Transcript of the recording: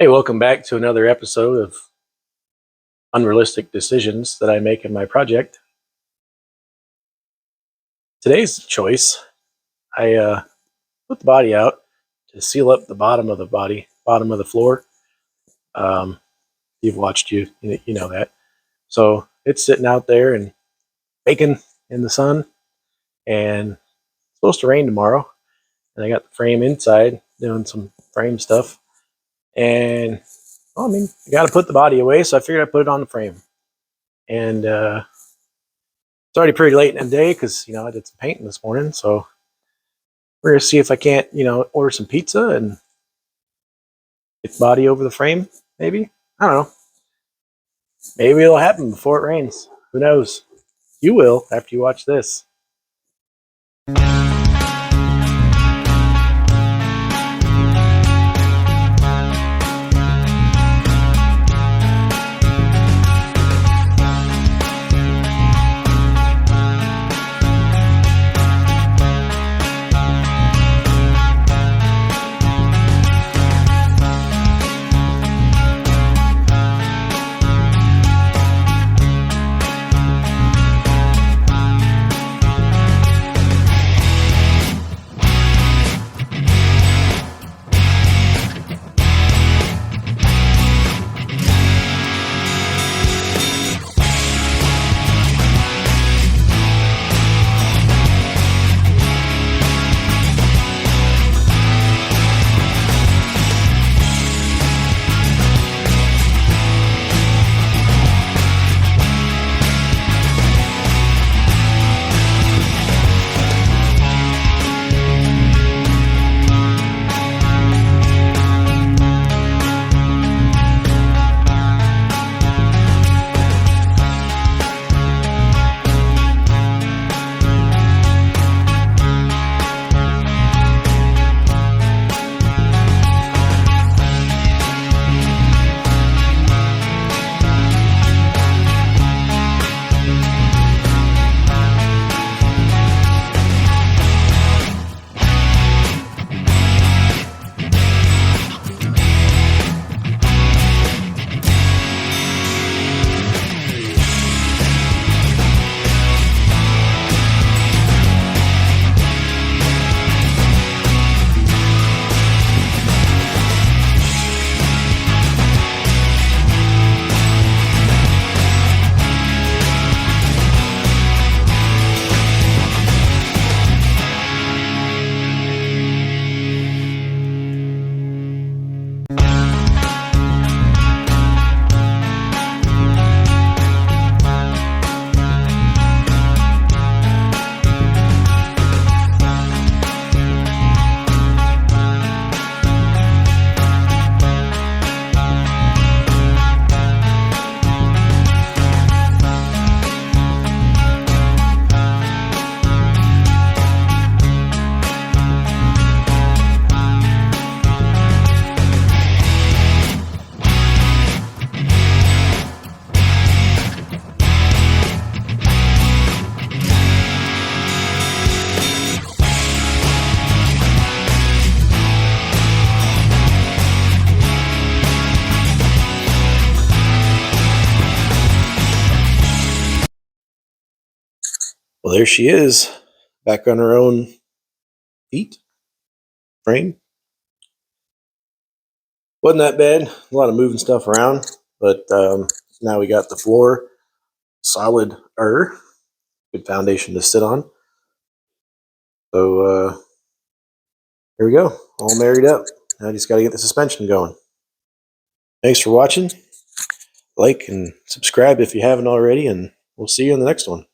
Hey, welcome back to another episode of Unrealistic Decisions that I make in my project. Today's choice, I put the body out to seal up the bottom of the floor. You've watched you know that. So it's sitting out there and baking in the sun, and it's supposed to rain tomorrow. And I got the frame inside doing some frame stuff, and I got to put the body away, so I figured I'd put it on the frame. And it's already pretty late in the day because I did some painting this morning, so we're gonna see if I can't order some pizza and get the body over the frame. Maybe, I don't know. Maybe it'll happen before it rains. Who knows? You will after you watch this. Well, there she is, back on her own feet, frame. Wasn't that bad. A lot of moving stuff around, but now we got the floor solid, good foundation to sit on. So here we go, all married up. Now I just got to get the suspension going. Thanks for watching. Like and subscribe if you haven't already, and we'll see you in the next one.